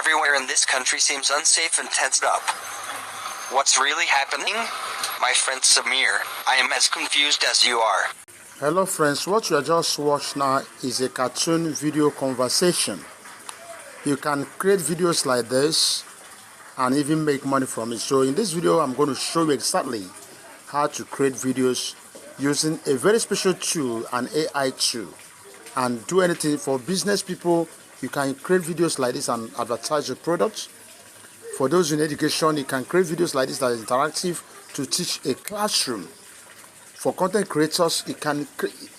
Everywhere in this country seems unsafe and tensed up. What's really happening? My friend Samir, I am as confused as you are. Hello friends, what you are just watching now is a cartoon video conversation. You can create videos like this and even make money from it. So in this video, I'm going to show you exactly how to create videos using a very special tool, an AI tool, and do anything. For business people, you can create videos like this and advertise your products. For those in education, you can create videos like this that is interactive to teach a classroom. For content creators, you can,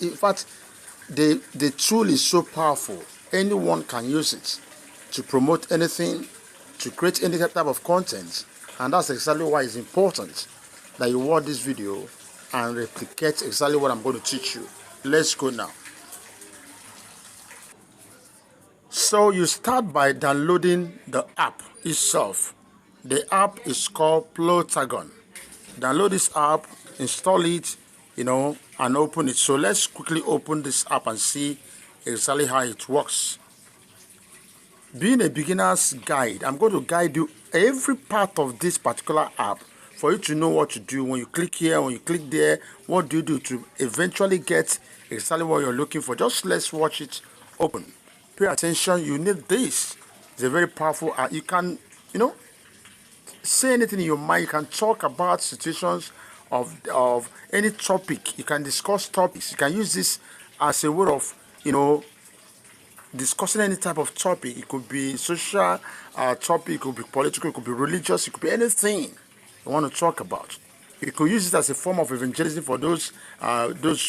in fact, the tool is so powerful. Anyone can use it to promote anything, to create any type of content, and that's exactly why it's important that you watch this video and replicate exactly what I'm going to teach you. Let's go now. So you start by downloading the app itself. The app is called Plotagon. Download this app, install it, and open it. So let's quickly open this app and see exactly how it works. Being a beginner's guide, I'm going to guide you every part of this particular app for you to know what to do. When you click here, when you click there, what do you do to eventually get exactly what you're looking for. Just let's watch it open. Pay attention, you need this. It's a very powerful app. You can, say anything in your mind. You can talk about situations of any topic. You can discuss topics. You can use this as a way of, discussing any type of topic. It could be social topic, it could be political, it could be religious, it could be anything you want to talk about. You could use it as a form of evangelism for those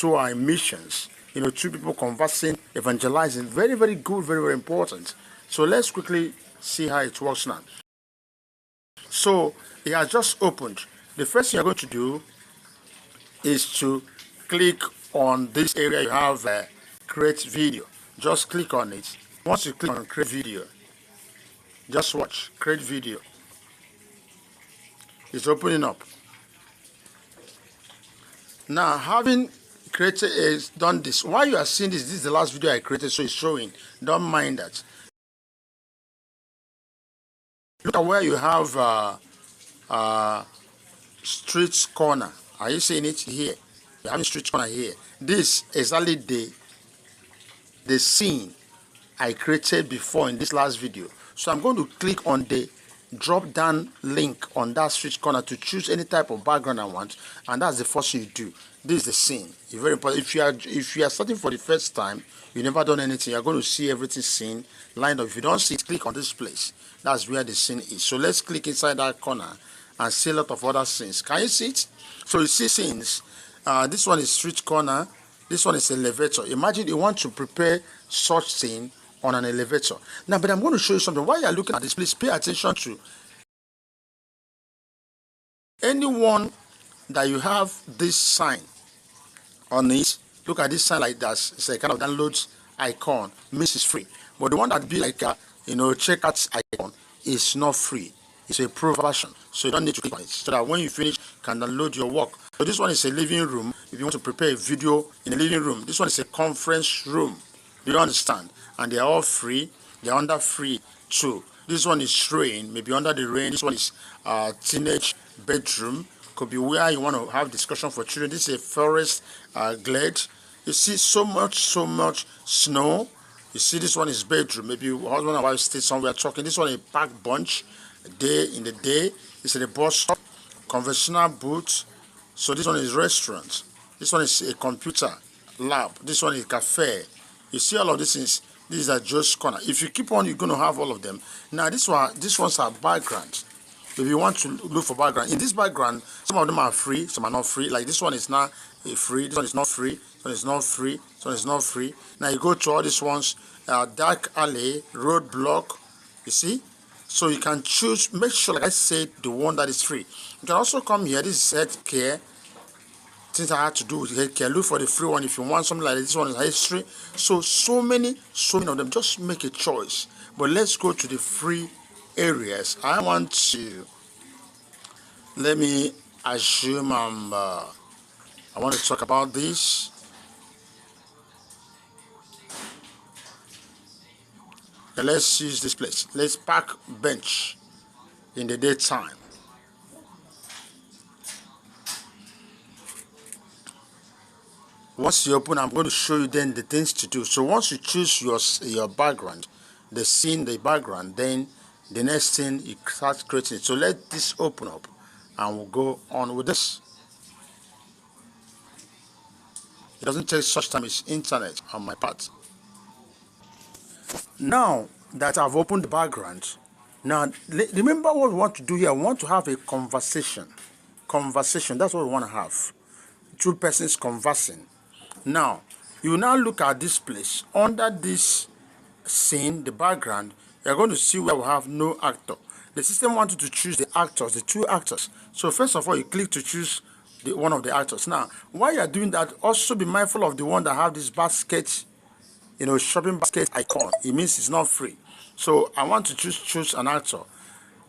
who are in missions. Two people conversing, evangelizing. Very, very good, very, very important. So let's quickly see how it works now. So it has just opened. The first thing you're going to do is to click on this area. You have create video. Just click on it. Once you click on create video, just watch create video. It's opening up. Now, having created is done this. While you are seeing this is the last video I created, so it's showing. Don't mind that. Look at where you have street corner. Are you seeing it here? You have street corner here. This is exactly the scene I created before in this last video. So I'm going to click on the drop down link on that street corner to choose any type of background I want, and that's the first thing you do. This is the scene. It's very important. If you are starting for the first time, you never done anything, you're going to see everything scene lined up. If you don't see it, click on this place. That's where the scene is. So let's click inside that corner and see a lot of other scenes. Can you see it? So you see scenes. This one is street corner. This one is elevator. Imagine you want to prepare such scene on an elevator. Now, but I'm going to show you something. While you're looking at this, please pay attention to anyone that you have this sign on it. Look at this sign like that. It's a kind of downloads icon. Means it's free. But the one that be like checkout icon is not free. It's a pro version, so you don't need to click on it. So that when you finish, you can download your work. So this one is a living room. If you want to prepare a video in a living room, this one is a conference room. Do you understand? And they are all free. They are under free too. This one is rain, maybe under the rain. This one is teenage bedroom. Could be where you want to have discussion for children. This is a forest glade. You see so much snow. You see this one is bedroom. Maybe husband and wife stay somewhere talking. This one is a park bunch. In the day. This is a bus stop. Conventional booth. So this one is restaurant. This one is a computer lab. This one is cafe. You see all of these things. These are just corner. If you keep on, you're going to have all of them. Now these ones are background. If you want to look for background, in this background, some of them are free, some are not free. Like this one is not free. This one is not free. This one is not free. This one is not free. Now you go to all these ones. Dark alley, roadblock. You see. So you can choose. Make sure, like I said, the one that is free. You can also come here. This is healthcare. Things I had to do with healthcare. Look for the free one if you want something like this. This one is history. So many of them. Just make a choice. But let's go to the free areas. I want to. Let me assume I want to talk about this. Okay, let's use this place. Let's park bench in the daytime. Once you open, I'm going to show you then the things to do. So once you choose your background, the scene, the background, then the next thing you start creating. So let this open up and we'll go on with this. It doesn't take such time, it's internet on my part. Now that I've opened the background, now remember what we want to do here. We want to have a conversation. Conversation, that's what we want to have. Two persons conversing. Now, you now look at this place. Under this scene, the background, you're going to see where we have no actor. The system wants you to choose the actors, the two actors. So first of all, you click to choose one of the actors. Now, while you're doing that, also be mindful of the one that have this basket, shopping basket icon. It means it's not free. So I want to choose an actor.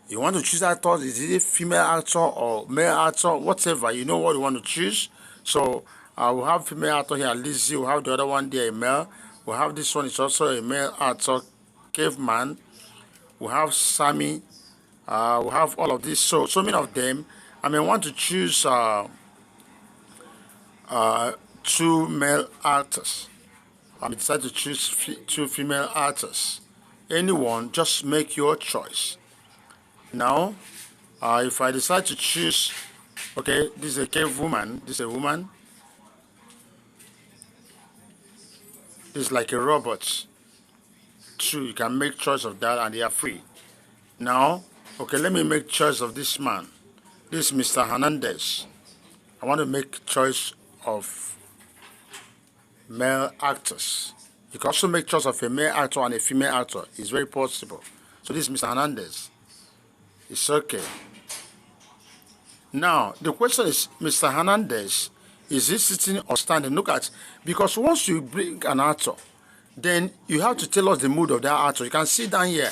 You want to choose actor, is it a female actor or male actor, whatever, you know what you want to choose. So we'll have female actor here, Lizzie, we'll have the other one there, a male. We'll have this one, it's also a male actor, Caveman. We'll have Sammy. We'll have all of this, so many of them. I may want to choose two male actors. I decide to choose two female actors. Anyone, just make your choice. Now, if I decide to choose, okay, this is a cave woman, this is a woman. This is like a robot. True, you can make choice of that and they are free. Now, okay, let me make choice of this man. This is Mr. Hernandez. I want to make choice of male actors. You can also make choice of a male actor and a female actor. It's very possible. So this is Mr. Hernandez. It's okay. Now, the question is, Mr. Hernandez, is he sitting or standing? Look at, because once you bring an actor, then you have to tell us the mood of that actor. You can see down here,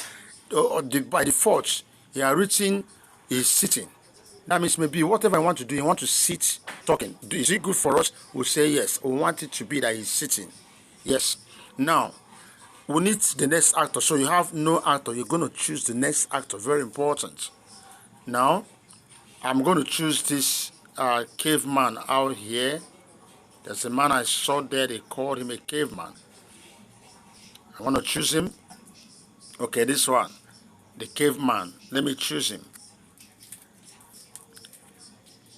by default, you are written, is sitting. That means maybe whatever I want to do, you want to sit talking. Is it good for us? We'll say yes. We want it to be that he's sitting. Yes. Now, we need the next actor. So you have no actor. You're going to choose the next actor. Very important. Now, I'm going to choose this caveman out here. There's a man I saw there. They called him a caveman. I want to choose him. Okay, this one. The caveman. Let me choose him.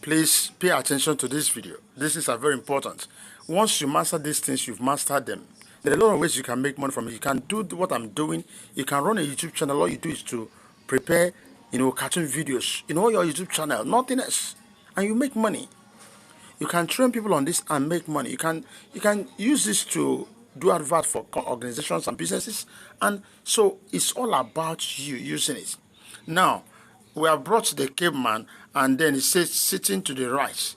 Please pay attention to this video. This is very important. Once you master these things, you've mastered them. There are a lot of ways you can make money from it. You can do what I'm doing. You can run a YouTube channel. All you do is to prepare, cartoon videos. Your YouTube channel, nothing else, and you make money. You can train people on this and make money. You can use this to do advert for organizations and businesses, and so it's all about you using it. Now, we have brought the caveman, and then it says sitting to the right.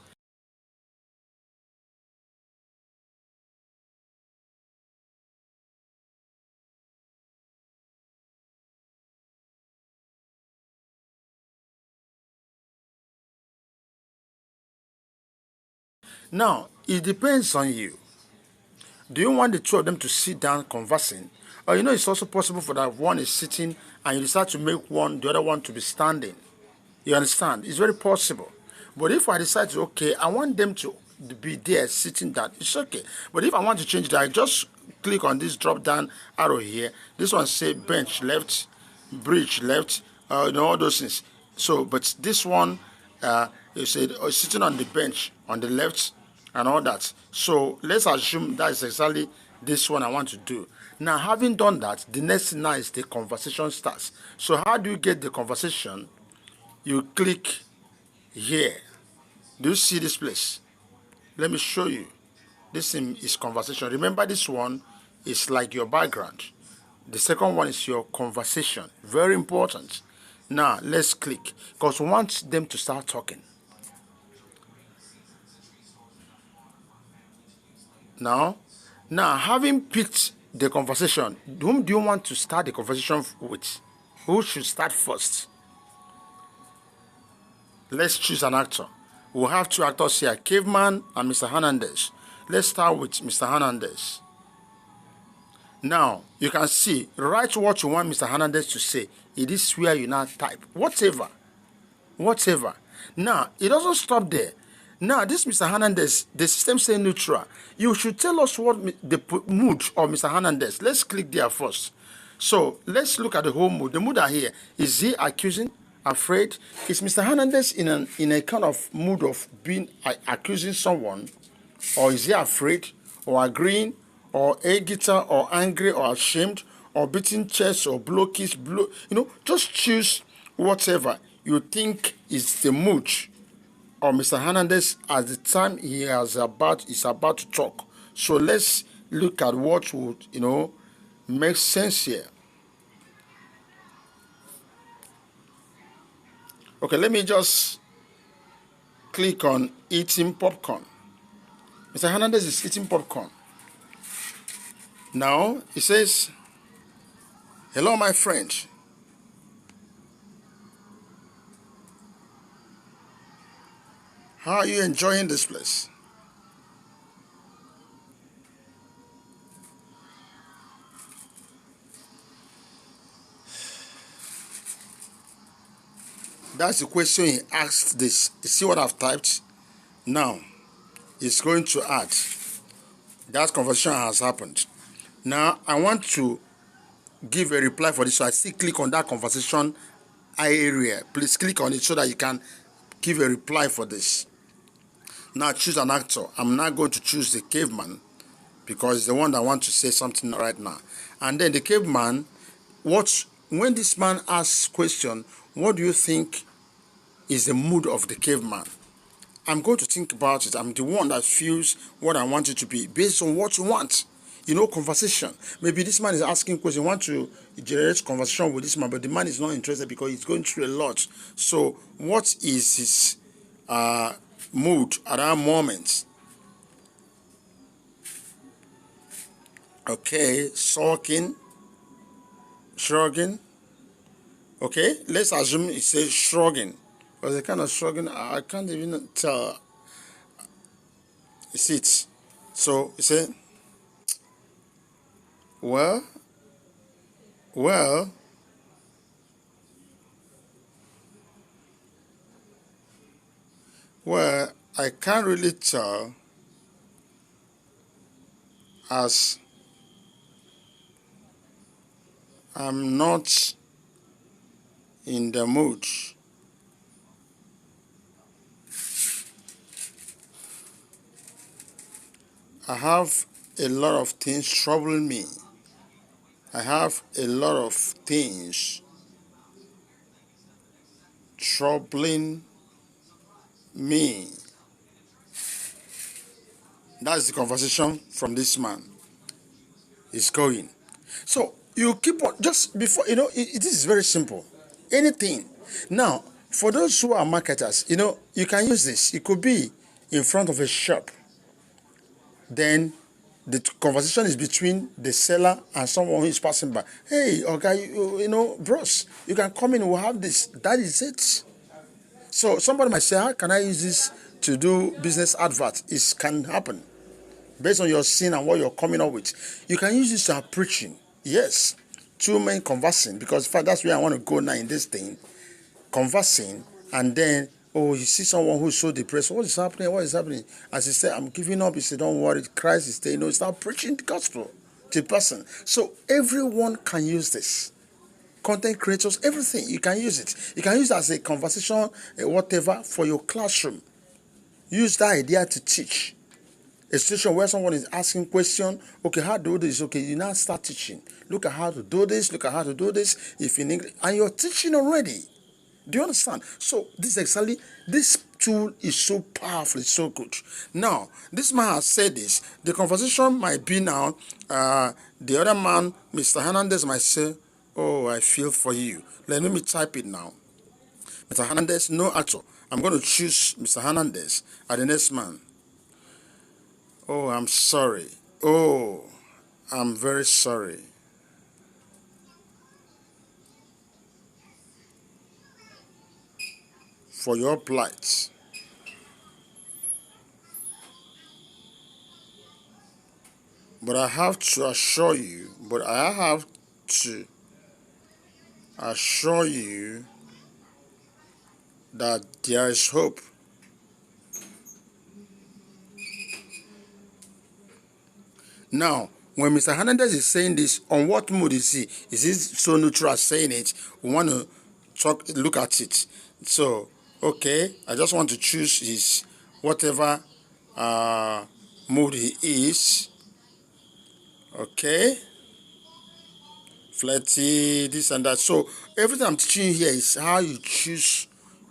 Now, it depends on you. Do you want the two of them to sit down conversing? Or it's also possible for that one is sitting and you decide to make the other one to be standing. You understand? It's very possible. But if I decide to, okay, I want them to be there sitting down, it's okay. But if I want to change that, I just click on this drop down arrow here. This one say bench left, bridge left, all those things. So, but this one, you said sitting on the bench on the left and all that. So let's assume that is exactly this one I want to do. Now, having done that, the next thing now is the conversation starts. So how do you get the conversation? You click here. Do you see this place? Let me show you. This is conversation. Remember, this one is like your background. The second one is your conversation. Very important. Now, let's click, because we want them to start talking. Now, having picked the conversation, whom do you want to start the conversation with? Who should start first? Let's choose an actor. We'll have two actors here, Caveman and Mr. Hernandez. Let's start with Mr. Hernandez. Now, you can see, write what you want Mr. Hernandez to say. It is where you now type. Whatever. Now, it doesn't stop there. Now, this Mr. Hernandez, the system say neutral. You should tell us what the mood of Mr. Hernandez. Let's click there first. So, let's look at the whole mood. The mood are here. Is he accusing, afraid? Is Mr. Hernandez in a kind of mood of being accusing someone? Or is he afraid, or agreeing, or a guitar, or angry, or ashamed, or beating chest, or blow kiss, just choose whatever you think is the mood of Mr. Hernandez at the time is about to talk. So let's look at what would make sense here. Okay, let me just click on eating popcorn. Mr. Hernandez is eating popcorn. Now, he says, "Hello, my friend. How are you enjoying this place?" That's the question he asked this. You see what I've typed? Now, it's going to add. That conversation has happened. Now, I want to give a reply for this, so I still click on that conversation area. Please click on it so that you can give a reply for this. Now, choose an actor. I'm not going to choose the caveman because it's the one that wants to say something right now. And then the caveman, when this man asks question, what do you think is the mood of the caveman? I'm going to think about it. I'm the one that feels what I want it to be based on what you want. Conversation. Maybe this man is asking questions. You want to generate conversation with this man, but the man is not interested because he's going through a lot. So, what is his mood at that moment? Okay, sulking, shrugging. Okay, let's assume it says shrugging. But the kind of shrugging, I can't even tell. See it. So, you say, well, I can't really tell as I'm not in the mood. I have a lot of things troubling me. I have a lot of things troubling me. That's the conversation from this man. Is going. So you keep on just before this is very simple. Anything. Now, for those who are marketers, you can use this. It could be in front of a shop. Then the conversation is between the seller and someone who is passing by. Hey, okay, bros, you can come in. We'll have this. That is it. So somebody might say, how can I use this to do business advert? It can happen based on your scene and what you're coming up with. You can use this to preaching. Yes, two men conversing, because in fact that's where I want to go now in this thing. Conversing, and then you see someone who's so depressed. What is happening? What is happening? As he said, I'm giving up. He said, don't worry, Christ is there. Start preaching the gospel to the person. So everyone can use this. Content creators, everything, you can use it. You can use it as a conversation, whatever, for your classroom. Use that idea to teach. A situation where someone is asking question, okay, how to do this? Okay, you now start teaching. Look at how to do this. Look at how to do this. If in English, and you're teaching already. Do you understand? So this tool is so powerful. It's so good. Now, this man has said this. The conversation might be now. The other man, Mr. Hernandez, might say, "Oh, I feel for you." Let me type it now. Mr. Hernandez, no actor. I'm going to choose Mr. Hernandez as the next man. Oh, I'm sorry. Oh, I'm very sorry. For your plight. But I have to assure you, that there is hope. Now, when Mr. Hernandez is saying this, on what mood is he? Is he so neutral saying it? We want to look at it. So, okay, I just want to choose his whatever mood he is. Okay, flirty, this and that. So, everything I'm teaching you here is how you choose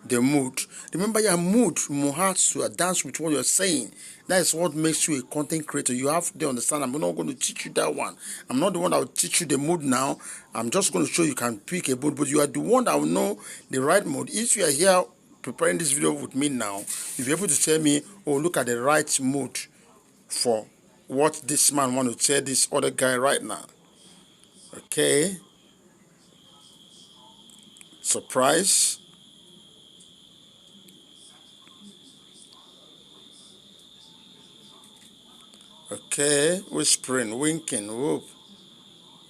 the mood. Remember, your mood has to dance with what you're saying. That is what makes you a content creator. You have to understand. I'm not going to teach you that one. I'm not the one that will teach you the mood now. I'm just going to show you can pick a mood, but you are the one that will know the right mood. If you are here preparing this video with me now, you'll be able to tell me, oh, look at the right mood for what this man want to tell this other guy right now. Okay. Surprise. Okay. Whispering, winking, whoop,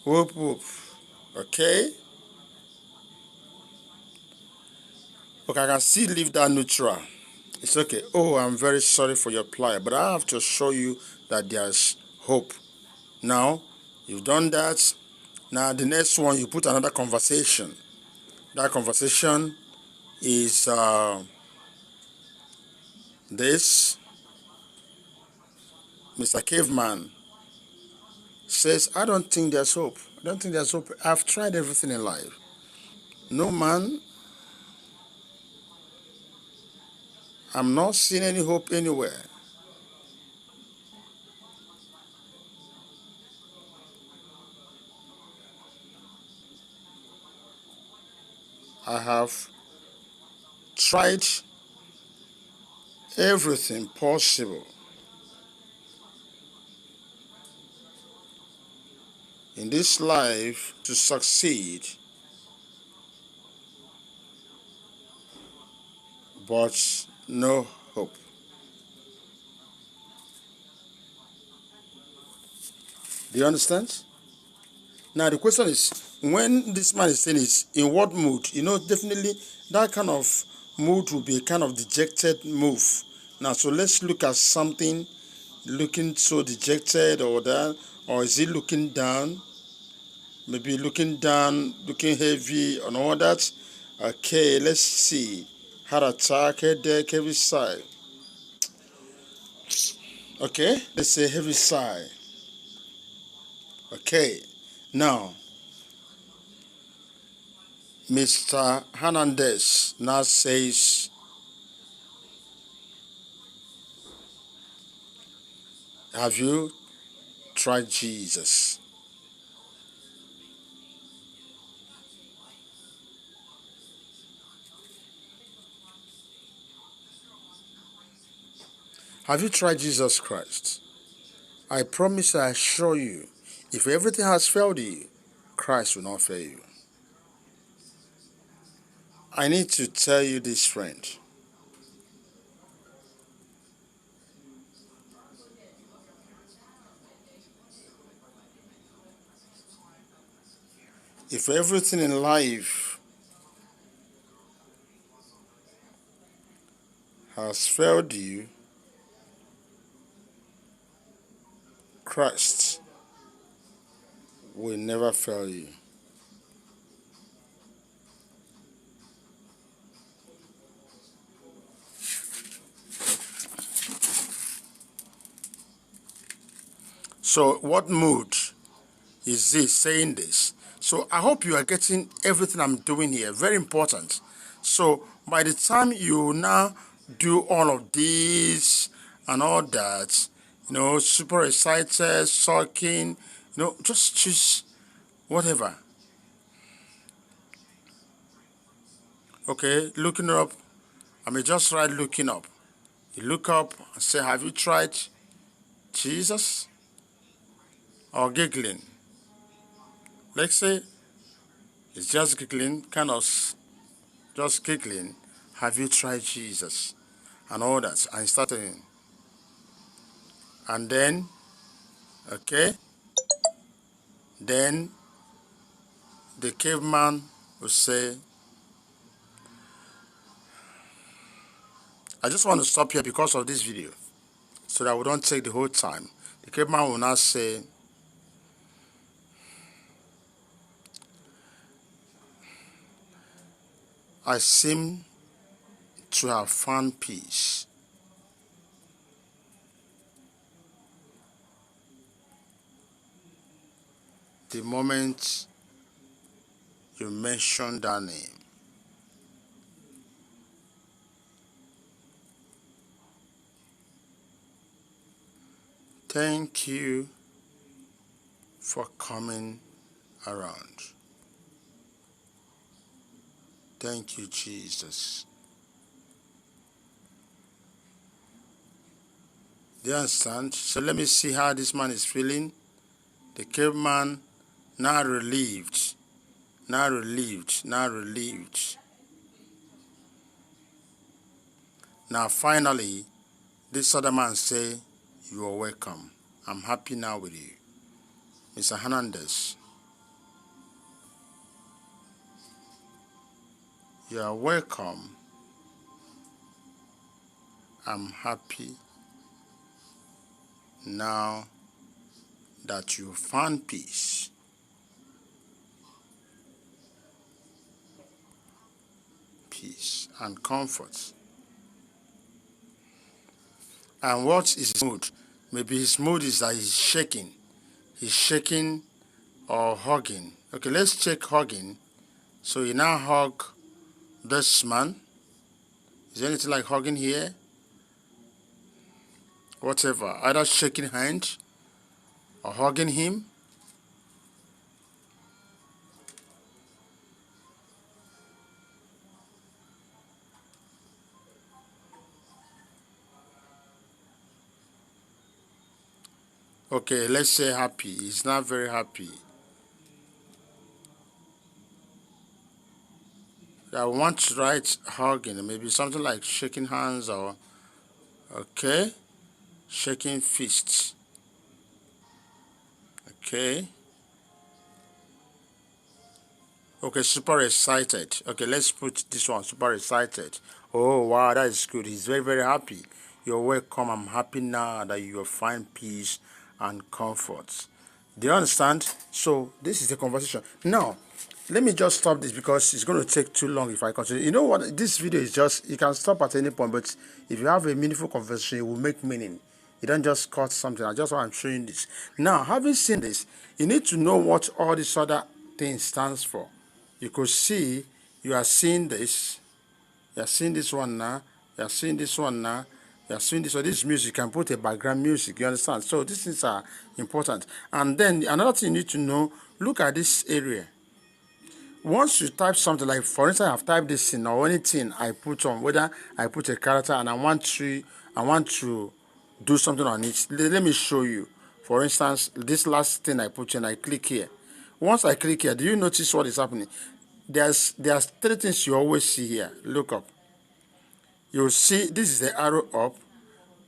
whoop, whoop. Okay. Okay, I can still leave that neutral. It's okay. Oh, I'm very sorry for your plight, but I have to show you that there's hope. Now, you've done that. Now, the next one, you put another conversation. That conversation is this. Mr. Caveman says, I don't think there's hope. I don't think there's hope. I've tried everything in life. No, man, I'm not seeing any hope anywhere. I have tried everything possible in this life to succeed, but no hope. Do you understand? Now the question is, when this man is saying is in what mood? You know, definitely that kind of mood will be a kind of dejected move. Now, so let's look at something looking so dejected or that, or is he looking down? Maybe looking down, looking heavy and all that. Okay, let's see. Heart attack, headache, heavy sigh. Okay, let's say heavy sigh. Okay, now Mr. Hernandez now says, have you tried Jesus? Have you tried Jesus Christ? I promise, I assure you, if everything has failed you, Christ will not fail you. I need to tell you this, friend. If everything in life has failed you, Christ will never fail you. So, what mood is this saying this? So, I hope you are getting everything I'm doing here. Very important. So, by the time you now do all of this and all that, you know, super excited, sulking, you know, just choose whatever. Okay, looking up. I may just write looking up. You look up and say, have you tried Jesus? Or giggling. Let's say it's just giggling, kind of just giggling. Have you tried Jesus? And all that. And starting. And then Okay, then the caveman will say, I just want to stop here because of this video so that we don't take the whole time. The caveman will now say, I seem to have found peace. The moment you mention that name. Thank you for coming around. Thank you, Jesus. Do you understand? So let me see how this man is feeling. The caveman, now relieved, now relieved, now relieved. Now finally, this other man say, you are welcome. I'm happy now with you. Mr. Hernandez, you are welcome. I'm happy now that you found peace. Peace and comfort. And what is his mood? Maybe his mood is that he's shaking. He's shaking or hugging. Okay, let's check hugging. So you now hug this man. Is there anything like hugging here? Whatever. Either shaking hand or hugging him. Okay, let's say happy. He's not very happy. I want to write hugging. Maybe something like shaking hands or, okay, shaking fists. Okay. Okay, super excited. Okay, let's put this one, super excited. Oh, wow, that is good. He's very, very happy. You're welcome. I'm happy now that you will find peace and comfort. Do you understand? So, this is the conversation. Now, let me just stop this because it's going to take too long if I continue. You know what? This video is just, you can stop at any point, but if you have a meaningful conversation, it will make meaning. You don't just cut something. I just want I'm showing this. Now, having seen this, you need to know what all these other things stands for. You could see, you are seeing this, you are seeing this one now, you are seeing this one now, you are seeing this one. This music, you can put a background music, you understand? So these things are important. And then another thing you need to know, look at this area. Once you type something, like for instance, I've typed this in or anything I put on, whether I put a character and I want to do something on it. Let me show you. For instance, this last thing I put in, I click here. Once I click here, do you notice what is happening? There's three things you always see here. Look up. You'll see this is the arrow up.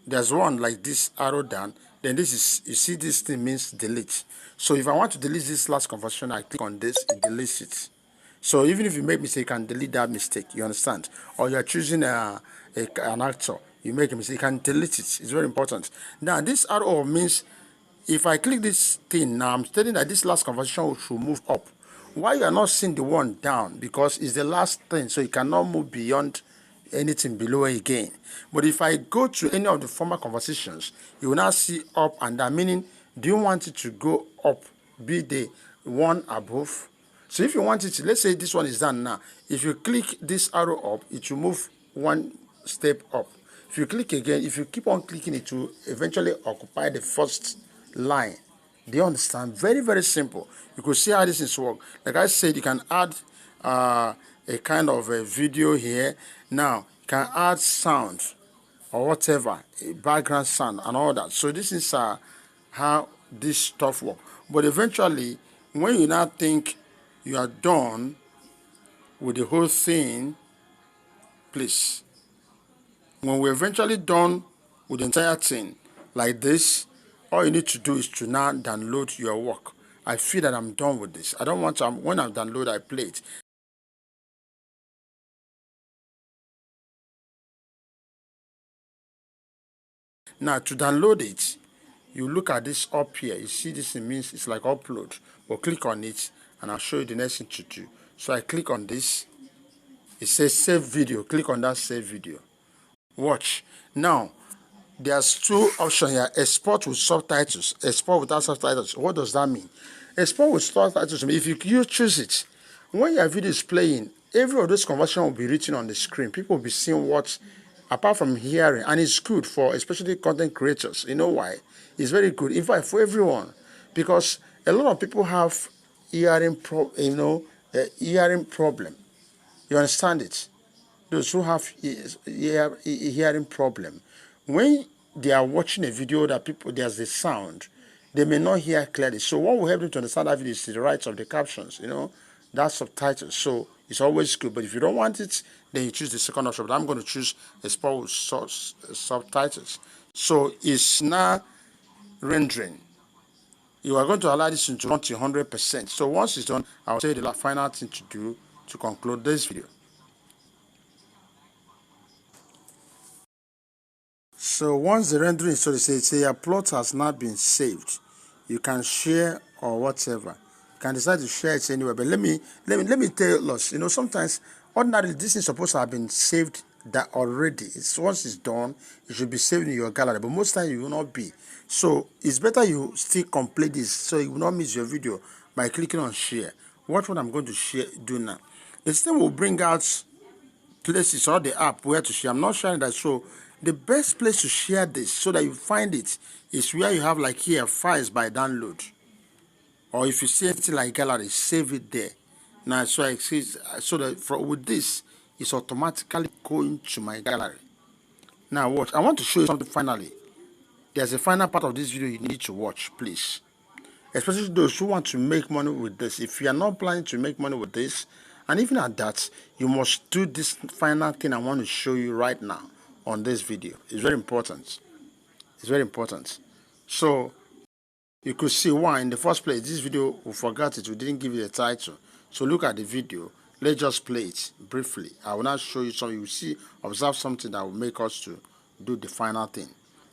There's one like this arrow down. Then this is, you see this thing means delete. So if I want to delete this last conversation, I click on this, it deletes it. So even if you make mistake, you can delete that mistake. You understand? Or you're choosing an actor, you make a mistake, you can delete it. It's very important. Now this arrow means if I click this thing now, I'm stating that this last conversation should move up. Why you are not seeing the one down? Because it's the last thing, so you cannot move beyond anything below again. But if I go to any of the former conversations, you will now see up and down, meaning do you want it to go up, be the one above? So if you want it to, let's say this one is done now. If you click this arrow up, it will move one step up. If you click again, if you keep on clicking, it will eventually occupy the first line. Do you understand? Very, very simple. You could see how this is work. Like I said, you can add a kind of a video here. Now, you can add sound or whatever, a background sound and all that. So this is how this stuff works. But eventually, when you now think you are done with the whole thing, please, when we're eventually done with the entire thing, like this, all you need to do is to now download your work. I feel that I'm done with this. I don't want to, when I download, I play it. Now to download it, you look at this up here. You see this, it means it's like upload. But click on it and I'll show you the next thing to do. So I click on this. It says save video. Click on that save video. Watch. Now, there's two options here: export with subtitles, export without subtitles. What does that mean? Export with subtitles means if you choose it, when your video is playing, every of those conversion will be written on the screen. People will be seeing what, apart from hearing, and it's good for especially content creators. You know why? It's very good. In fact, for everyone, because a lot of people have hearing hearing problem. You understand it? Those who have hearing problem, when they are watching a video that there's a sound, they may not hear clearly. So what will help them to understand that video is the rights of the captions, that's subtitles. So it's always good. But if you don't want it, then you choose the second option. But I'm going to choose export with subtitles. So it's now rendering. You are going to allow this to run to 100%. So once it's done, I'll tell you the final thing to do to conclude this video. So once the rendering is so they say your plot has not been saved, you can share or whatever. You can decide to share it anywhere. But let me tell you, lots. Sometimes ordinarily this is supposed to have been saved that already. Once it's done, it should be saved in your gallery. But most times it will not be. So it's better you still complete this so you will not miss your video by clicking on share. Watch what I'm going to do now. The system will bring out places or the app where to share. I'm not sharing that. So the best place to share this so that you find it is where you have, like here, files by download. Or if you see anything like gallery, save it there. Now, so I see, so that with this, it's automatically going to my gallery. Now watch. I want to show you something finally. There's a final part of this video you need to watch, please. Especially those who want to make money with this. If you are not planning to make money with this, and even at that, you must do this final thing I want to show you right now on this video. It's very important. It's very important. So you could see why in the first place this video, we forgot it. We didn't give it a title. So look at the video. Let's just play it briefly. I will now show you something. You will see, observe something that will make us to do the final thing.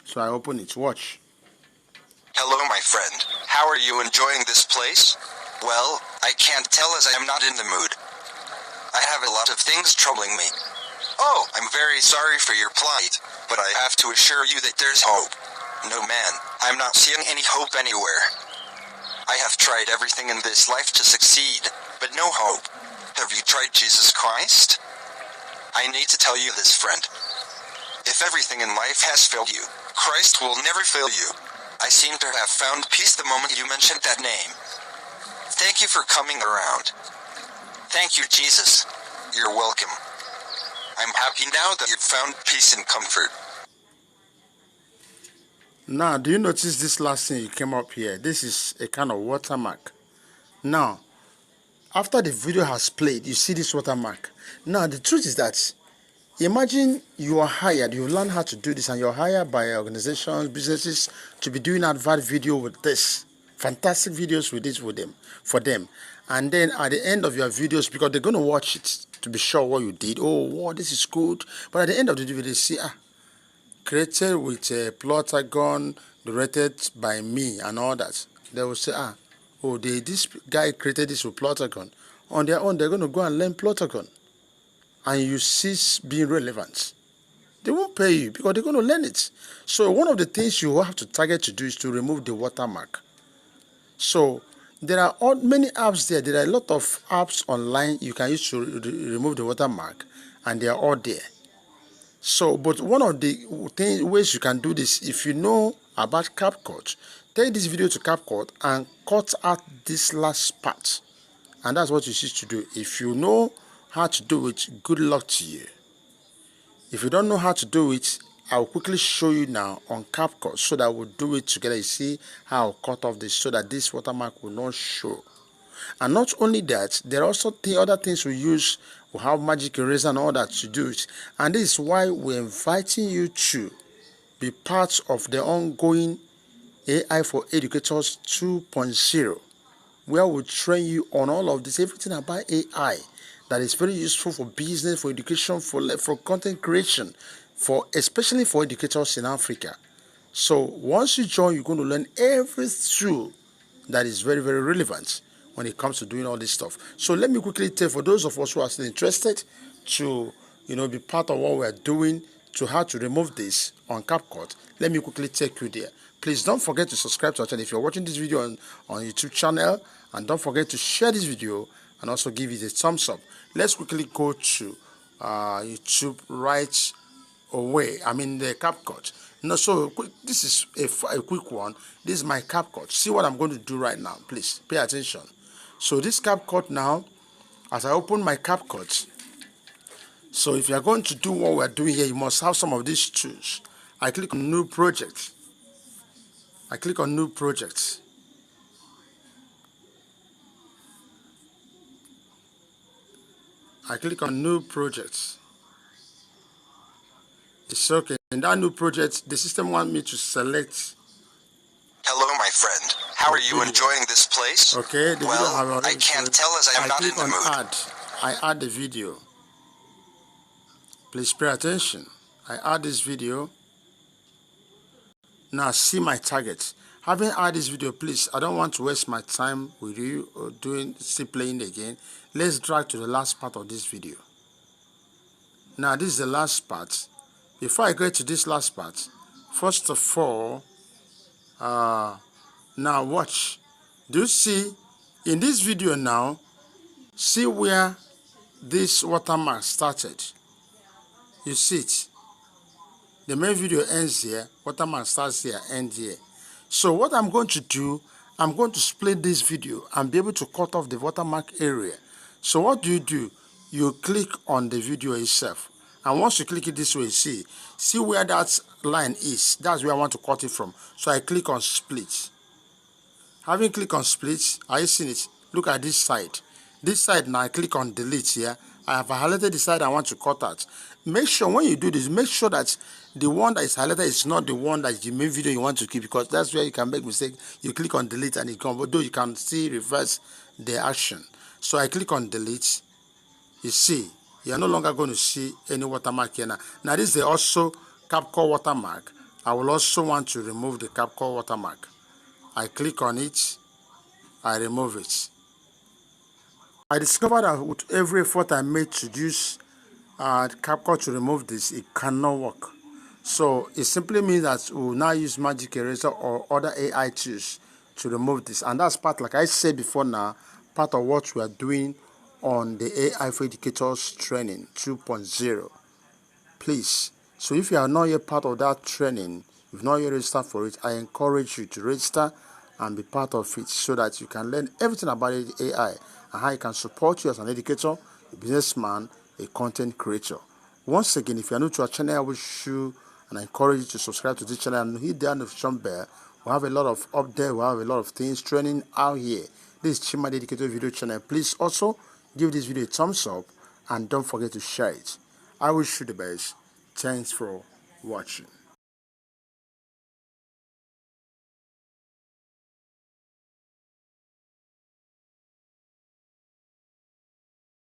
So I open it. Watch. Hello, my friend. How are you enjoying this place? Well, I can't tell as I am not in the mood. I have a lot of things troubling me. Oh, I'm very sorry for your plight, but I have to assure you that there's hope. No man, I'm not seeing any hope anywhere. I have tried everything in this life to succeed, but no hope. Have you tried Jesus Christ? I need to tell you this, friend. If everything in life has failed you, Christ will never fail you. I seem to have found peace the moment you mentioned that name. Thank you for coming around. Thank you, Jesus. You're welcome. I'm happy now that you've found peace and comfort. Now, do you notice this last thing you came up here? This is a kind of watermark. Now, after the video has played, you see this watermark. Now, the truth is that imagine you are hired, you learn how to do this, and you're hired by organizations, businesses to be doing advert video with this. Fantastic videos with this for them. And then at the end of your videos, because they're going to watch it to be sure what you did. Oh, wow, this is good. But at the end of the video, they see, created with Plotagon, directed by me and all that. They will say, this guy created this with Plotagon. On their own, they're going to go and learn Plotagon. And you cease being relevant. They won't pay you because they're going to learn it. So one of the things you have to target to do is to remove the watermark. So there are many apps there. There are a lot of apps online you can use to remove the watermark, and they are all there. So, but one of the ways you can do this, if you know about CapCut, take this video to CapCut and cut out this last part. And that's what you need to do. If you know how to do it, good luck to you. If you don't know how to do it, I'll quickly show you now on CapCut so that we'll do it together. You see how I'll cut off this so that this watermark will not show. And not only that, there are also other things we use. We have magic eraser and all that to do it. And this is why we're inviting you to be part of the ongoing, AI for Educators 2.0, where we'll train you on all of this, everything about AI that is very useful for business, for education, for content creation, for especially for educators in Africa. So once you join, you're going to learn every tool that is very, very relevant when it comes to doing all this stuff. So let me quickly tell, for those of us who are still interested to be part of what we're doing, to how to remove this on CapCut, let me quickly take you there. Please don't forget to subscribe to our channel if you're watching this video on YouTube channel, and don't forget to share this video and also give it a thumbs up. Let's quickly go to YouTube right away. I mean the CapCut. No, so this is a quick one. This is my CapCut. See what I'm going to do right now. Please pay attention. So this CapCut now, as I open my CapCut, so if you're going to do what we're doing here, you must have some of these tools. I click on New Project. I click on New Project. I click on New Project. It's okay. In that new project, the system wants me to select. Hello, my friend. How are you enjoying this place? Okay, the well, video I can't tell as I am not in the mood. Add. I add the video. Please pay attention. I add this video. Now see my target. Having added this video, please, I don't want to waste my time with you or still playing again. Let's drag to the last part of this video. Now this is the last part. Before I get to this last part, first of all, now watch. Do you see in this video now, see where this watermark started? You see it. The main video ends here, watermark starts here, ends here. So what I'm going to do, I'm going to split this video and be able to cut off the watermark area. So what do? You click on the video itself. And once you click it this way, see where that line is. That's where I want to cut it from. So I click on split. Having clicked on split, are you seeing it? Look at this side. This side now, I click on delete here. I have highlighted the side I want to cut out. Make sure when you do this, make sure that the one that is highlighted is not the one that is the main video you want to keep, because that's where you can make mistake. You click on delete and it comes, although you can still reverse the action. So I click on delete. You see, you are no longer going to see any watermark here now. Now this is also CapCut watermark. I will also want to remove the CapCut watermark. I click on it, I remove it. I discovered that with every effort I made to use CapCut to remove this, it cannot work. So it simply means that we will now use Magic Eraser or other AI tools to remove this. And that's part, like I said before now, part of what we are doing on the AI for Educators training 2.0. Please, so if you are not yet part of that training, if not yet registered for it, I encourage you to register and be part of it so that you can learn everything about AI and how it can support you as an educator, a businessman, a content creator. Once again, if you are new to our channel, I wish you and I encourage you to subscribe to this channel and hit the notification bell. We have a lot of updates, we have a lot of things training out here. This is Chima Educator video channel. Please also give this video a thumbs up and don't forget to share it. I wish you the best. Thanks for watching.